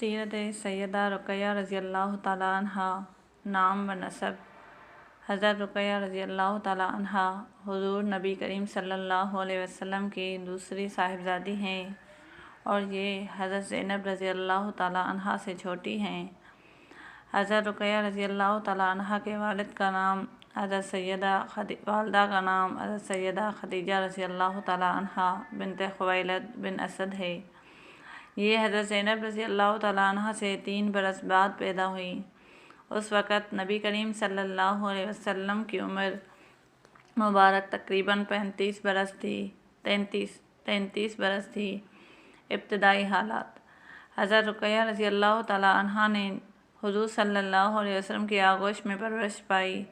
سیرت سیدہ رقیہ رضی اللہ تعالیٰ عنہا۔ نام و نسب: حضرت رقیہ رضی اللہ تعالیٰ عنہا حضور نبی کریم صلی اللہ علیہ وسلم کی دوسری صاحبزادی ہیں اور یہ حضرت زینب رضی اللہ تعالیٰ عنہا سے چھوٹی ہیں۔ حضرت رقیہ رضی اللہ تعالیٰ عنہا کے والد کا نام والدہ کا نام حضرت سیدہ خدیجہ رضی اللہ تعالیٰ عنہا بنت خویلد بن اسد ہے۔ یہ حضرت زینب رضی اللہ تعالیٰ عنہا سے 3 برس بعد پیدا ہوئی۔ اس وقت نبی کریم صلی اللہ علیہ وسلم کی عمر مبارک تقریباً 35 برس تھی 33 برس تھی۔ ابتدائی حالات: حضرت رقیہ رضی اللہ تعالیٰ عنہا نے حضور صلی اللہ علیہ وسلم کی آغوش میں پرورش پائی۔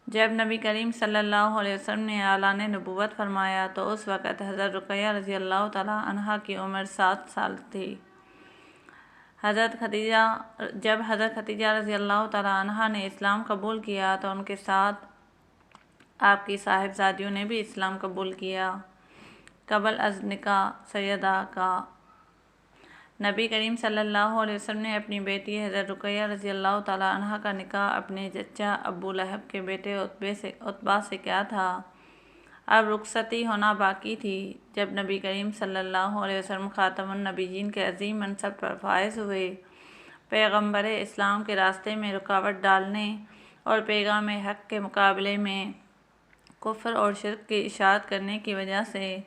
جب نبی کریم صلی اللہ علیہ وسلم نے اعلان نبوت فرمایا تو اس وقت حضرت رقیہ رضی اللہ تعالیٰ عنہا کی عمر 7 سال تھی۔ جب حضرت خدیجہ رضی اللہ تعالیٰ عنہا نے اسلام قبول کیا تو ان کے ساتھ آپ کی صاحبزادیوں نے بھی اسلام قبول کیا۔ قبل از نکاح سیدہ کا نبی کریم صلی اللہ علیہ وسلم نے اپنی بیٹی حضرت رقیہ رضی اللہ تعالیٰ عنہا کا نکاح اپنے چچا ابو لہب کے بیٹے عتبہ سے کیا تھا۔ اب رخصتی ہونا باقی تھی۔ جب نبی کریم صلی اللہ علیہ وسلم خاتم النبیین کے عظیم منصب پر فائز ہوئے، پیغمبر اسلام کے راستے میں رکاوٹ ڈالنے اور پیغام حق کے مقابلے میں کفر اور شرک کی اشاعت کرنے کی وجہ سے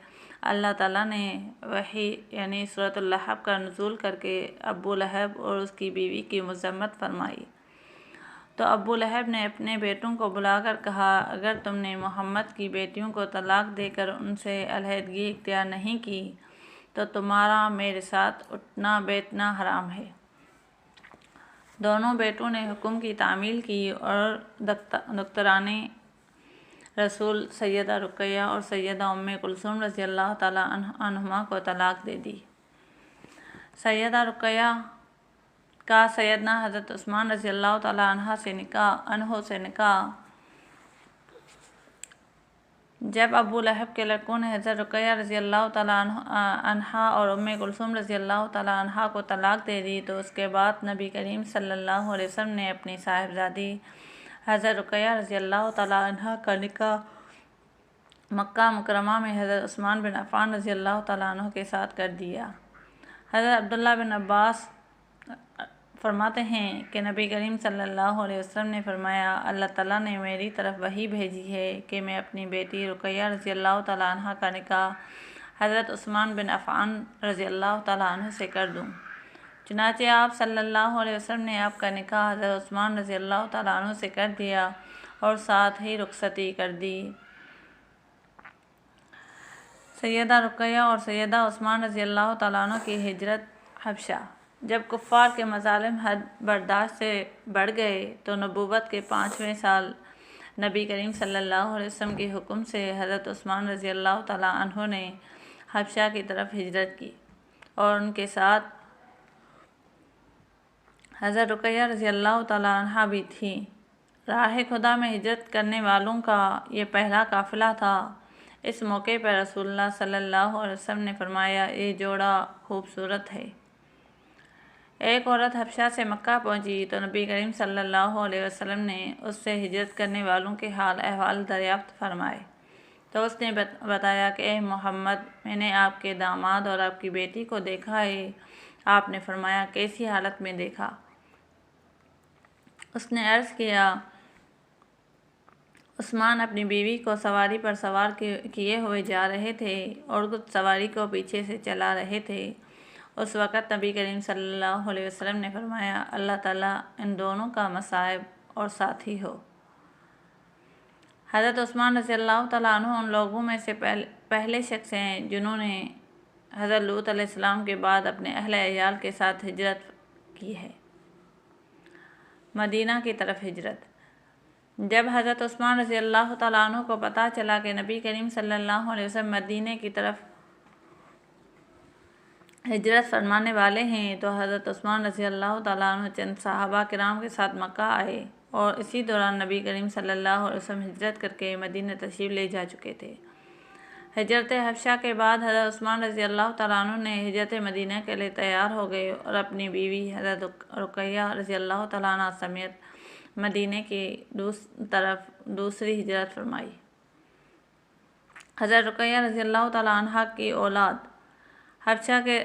اللہ تعالیٰ نے وحی یعنی سورۃ اللحب کا نزول کر کے ابو لہب اور اس کی بیوی کی مذمت فرمائی۔ تو ابو لہب نے اپنے بیٹوں کو بلا کر کہا، اگر تم نے محمد کی بیٹیوں کو طلاق دے کر ان سے علیحدگی اختیار نہیں کی تو تمہارا میرے ساتھ اٹھنا بیٹھنا حرام ہے۔ دونوں بیٹوں نے حکم کی تعمیل کی اور دختران رسول سیدہ رقیہ اور سیدہ ام کلثوم رضی اللہ تعالیٰ عنہما کو طلاق دے دی۔ سیدہ رقیہ کا سیدنا حضرت عثمان رضی اللہ تعالیٰ عنہ سے نکاح جب ابو لہب کے لڑکوں نے حضرت رقیہ رضی اللہ تعالیٰ عنہا اور ام کلثوم رضی اللہ تعالیٰ عنہا کو طلاق دے دی تو اس کے بعد نبی کریم صلی اللہ علیہ وسلم نے اپنی صاحبزادی حضرت رقیہ رضی اللہ تعالیٰ عنہا کا نکاح مکہ مکرمہ میں حضرت عثمان بن عفان رضی اللہ تعالیٰ عنہ کے ساتھ کر دیا۔ حضرت عبداللہ بن عباس فرماتے ہیں کہ نبی کریم صلی اللہ علیہ وسلم نے فرمایا، اللہ تعالیٰ نے میری طرف وحی بھیجی ہے کہ میں اپنی بیٹی رقیہ رضی اللہ تعالیٰ عنہ کا نکاح حضرت عثمان بن عفان رضی اللہ تعالیٰ عنہ سے کر دوں۔ چنانچہ آپ صلی اللہ علیہ وسلم نے آپ کا نکاح حضرت عثمان رضی اللہ تعالیٰ عنہ سے کر دیا اور ساتھ ہی رخصتی کر دی۔ سیدہ رقیہ اور سیدہ عثمان رضی اللہ تعالیٰ عنہ کی ہجرت حبشہ۔ جب کفار کے مظالم حد برداشت سے بڑھ گئے تو نبوت کے 5ویں سال نبی کریم صلی اللہ علیہ وسلم کے حکم سے حضرت عثمان رضی اللہ تعالیٰ عنہ نے حبشہ کی طرف ہجرت کی اور ان کے ساتھ حضرت رقیہ رضی اللہ تعالیٰ عنہ بھی تھیں۔ راہ خدا میں ہجرت کرنے والوں کا یہ پہلا قافلہ تھا۔ اس موقع پر رسول اللہ صلی اللہ علیہ وسلم نے فرمایا، یہ جوڑا خوبصورت ہے۔ ایک عورت حبشہ سے مکہ پہنچی تو نبی کریم صلی اللہ علیہ وسلم نے اس سے ہجرت کرنے والوں کے حال احوال دریافت فرمائے تو اس نے بتایا کہ اے محمد، میں نے آپ کے داماد اور آپ کی بیٹی کو دیکھا ہے۔ آپ نے فرمایا، کیسی حالت میں دیکھا؟ اس نے عرض کیا، عثمان اپنی بیوی کو سواری پر سوار کیے ہوئے جا رہے تھے اور خود سواری کو پیچھے سے چلا رہے تھے۔ اس وقت نبی کریم صلی اللہ علیہ وسلم نے فرمایا، اللہ تعالیٰ ان دونوں کا مصائب اور ساتھی ہو۔ حضرت عثمان رضی اللہ تعالیٰ عنہ ان لوگوں میں سے پہلے شخص ہیں جنہوں نے حضرت لوط علیہ السلام کے بعد اپنے اہل عیال کے ساتھ ہجرت کی ہے۔ مدینہ کی طرف ہجرت۔ جب حضرت عثمان رضی اللہ تعالیٰ عنہ کو پتہ چلا کہ نبی کریم صلی اللہ علیہ وسلم مدینہ کی طرف ہجرت فرمانے والے ہیں تو حضرت عثمان رضی اللہ تعالیٰ عنہ چند صحابہ کرام کے ساتھ مکہ آئے اور اسی دوران نبی کریم صلی اللہ علیہ وسلم ہجرت کر کے مدینہ تشریف لے جا چکے تھے۔ ہجرت حبشہ کے بعد حضرت عثمان رضی اللہ تعالیٰ عنہ نے ہجرت مدینہ کے لیے تیار ہو گئے اور اپنی بیوی حضرت رقیہ رضی اللہ تعالیٰ عنہ سمیت مدینہ کی طرف دوسری ہجرت فرمائی۔ حضرت رقیہ رضی اللہ تعالیٰ عنہ کی اولاد حبشہ کے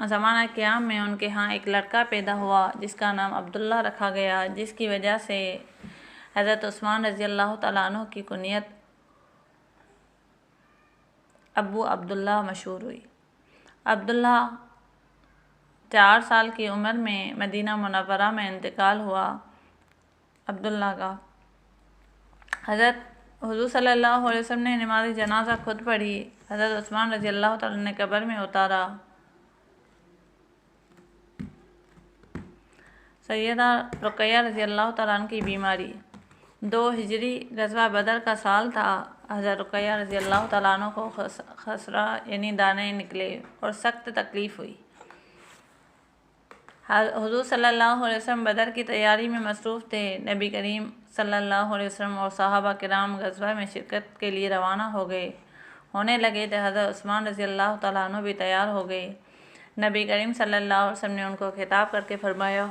زمانہ قیام میں ان کے ہاں ایک لڑکا پیدا ہوا جس کا نام عبداللہ رکھا گیا، جس کی وجہ سے حضرت عثمان رضی اللہ تعالیٰ عنہ کی کنیت ابو عبداللہ مشہور ہوئی۔ عبداللہ 4 سال کی عمر میں مدینہ منورہ میں انتقال ہوا۔ عبداللہ کا حضرت حضور صلی اللہ علیہ وسلم نے نماز جنازہ خود پڑھی، حضرت عثمان رضی اللہ تعالیٰ نے قبر میں اتارا۔ سیدہ رقیہ رضی اللہ تعالیٰ عنہ کی بیماری 2 ہجری غزوہ بدر کا سال تھا۔ حضرت رقیہ رضی اللہ تعالیٰ عنہ کو خسرہ یعنی دانے نکلے اور سخت تکلیف ہوئی۔ حضور صلی اللہ علیہ وسلم بدر کی تیاری میں مصروف تھے۔ نبی کریم صلی اللہ علیہ وسلم اور صحابہ کرام غزوہ میں شرکت کے لیے روانہ ہونے لگے تھے۔ حضرت عثمان رضی اللہ تعالیٰ عنہ بھی تیار ہو گئے۔ نبی کریم صلی اللہ علیہ وسلم نے ان کو خطاب کر کے فرمایا،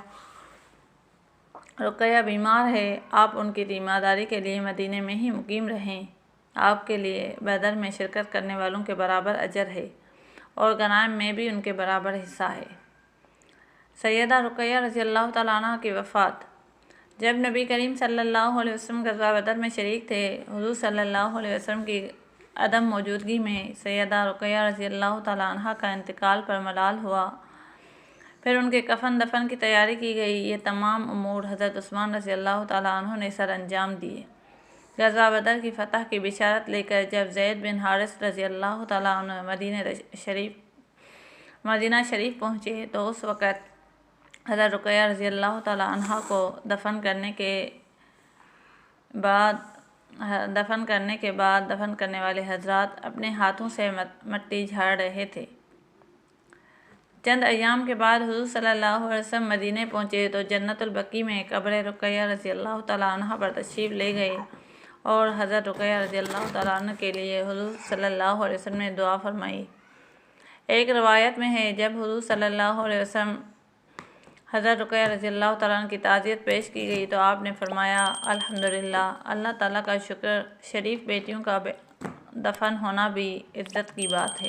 رقیہ بیمار ہے، آپ ان کی تیمارداری کے لیے مدینے میں ہی مقیم رہیں۔ آپ کے لیے بدر میں شرکت کرنے والوں کے برابر اجر ہے اور غنائم میں بھی ان کے برابر حصہ ہے۔ سیدہ رقیہ رضی اللہ تعالیٰ عنہ کی وفات جب نبی کریم صلی اللہ علیہ وسلم غزوہ بدر میں شریک تھے، حضور صلی اللہ علیہ وسلم کی عدم موجودگی میں سیدہ رقیہ رضی اللہ تعالیٰ عنہ کا انتقال پر ملال ہوا۔ پھر ان کے کفن دفن کی تیاری کی گئی۔ یہ تمام امور حضرت عثمان رضی اللہ تعالیٰ عنہ نے سر انجام دیے۔ غزوہ بدر کی فتح کی بشارت لے کر جب زید بن حارث رضی اللہ تعالیٰ عنہ مدینہ شریف پہنچے تو اس وقت حضرت رقیہ رضی اللہ تعالیٰ عنہ کو دفن کرنے کے بعد دفن کرنے والے حضرات اپنے ہاتھوں سے مٹی جھاڑ رہے تھے۔ چند ایام کے بعد حضور صلی اللہ علیہ وسلم مدینہ پہنچے تو جنت البقیع میں قبر رقیہ رضی اللہ تعالیٰ عنہ پر تشریف لے گئے اور حضرت رقیہ رضی اللہ تعالیٰ عنہ کے لیے حضور صلی اللہ علیہ وسلم نے دعا فرمائی۔ ایک روایت میں ہے جب حضور صلی اللہ علیہ وسلم حضرت رقیہ رضی اللہ تعالیٰ عنہ کی تعزیت پیش کی گئی تو آپ نے فرمایا، الحمدللہ، اللہ تعالیٰ کا شکر، شریف بیٹیوں کا دفن ہونا بھی عزت کی بات ہے۔